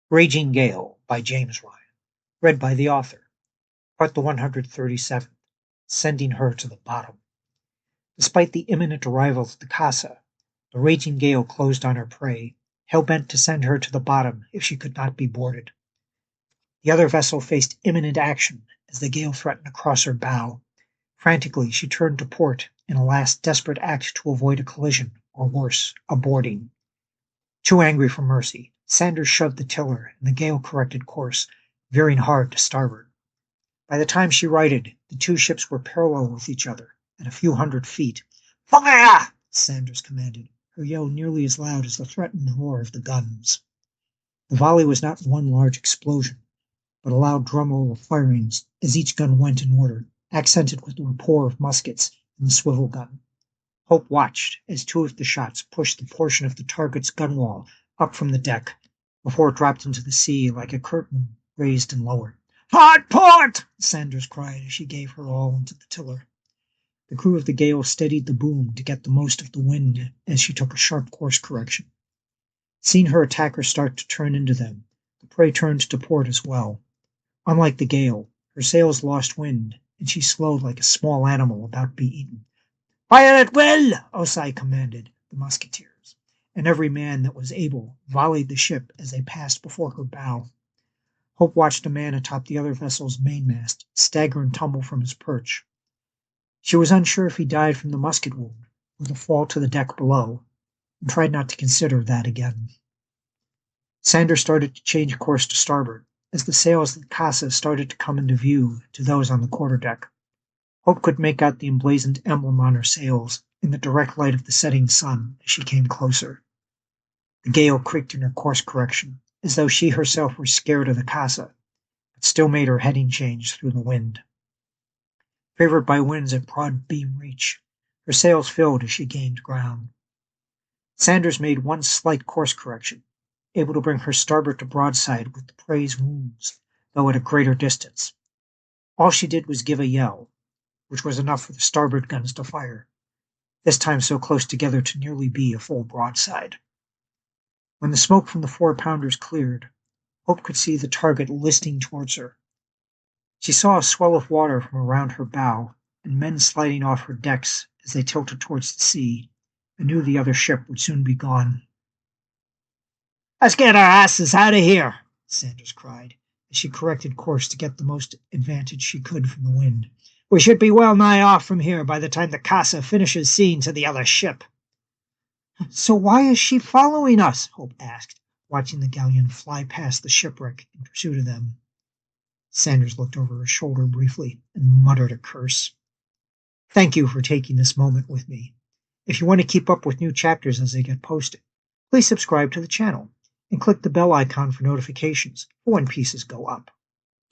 Raging Gale by James Ryan. Read by the author. Part the 137th. Sending her to the bottom. Despite the imminent arrival of the casa, the raging gale closed on her prey, hell-bent to send her to the bottom if she could not be boarded. The other vessel faced imminent action as the gale threatened to cross her bow. Frantically, she turned to port in a last desperate act to avoid a collision, or worse, a boarding. Too angry for mercy, Sanders shoved the tiller, and the gale corrected course, veering hard to starboard. By the time she righted, the two ships were parallel with each other, at a few hundred feet. "Fire!" Sanders commanded, her yell nearly as loud as the threatening roar of the guns. The volley was not one large explosion, but a loud drum roll of firings as each gun went in order, accented with the rapport of muskets and the swivel gun. Hope watched as two of the shots pushed the portion of the target's gunwale up from the deck, before it dropped into the sea like a curtain raised and lowered. "Hard port!" Sanders cried as she gave her all into the tiller. The crew of the Gale steadied the boom to get the most of the wind as she took a sharp course correction. Seeing her attacker start to turn into them, the prey turned to port as well. Unlike the Gale, her sails lost wind, and she slowed like a small animal about to be eaten. "Fire at will!" Osai commanded the musketeers, and every man that was able volleyed the ship as they passed before her bow. Hope watched a man atop the other vessel's mainmast stagger and tumble from his perch. She was unsure if he died from the musket wound or the fall to the deck below, and tried not to consider that again. Sanders started to change course to starboard as the sails of the casa started to come into view to those on the quarterdeck. Hope could make out the emblazoned emblem on her sails in the direct light of the setting sun as she came closer. The gale creaked in her course correction, as though she herself were scared of the casa, but still made her heading change through the wind. Favored by winds at broad beam reach, her sails filled as she gained ground. Sanders made one slight course correction, able to bring her starboard to broadside with the prey's wounds, though at a greater distance. All she did was give a yell, which was enough for the starboard guns to fire, this time so close together to nearly be a full broadside. When the smoke from the 4-pounders cleared, Hope could see the target listing towards her. She saw a swell of water from around her bow, and men sliding off her decks as they tilted towards the sea, and knew the other ship would soon be gone. "Let's get our asses out of here!" Sanders cried, as she corrected course to get the most advantage she could from the wind. "We should be well nigh off from here by the time the casa finishes seeing to the other ship." "So why is she following us?" Hope asked, watching the galleon fly past the shipwreck in pursuit of them. Sanders looked over her shoulder briefly and muttered a curse. "Thank you for taking this moment with me. If you want to keep up with new chapters as they get posted, please subscribe to the channel and click the bell icon for notifications for when pieces go up."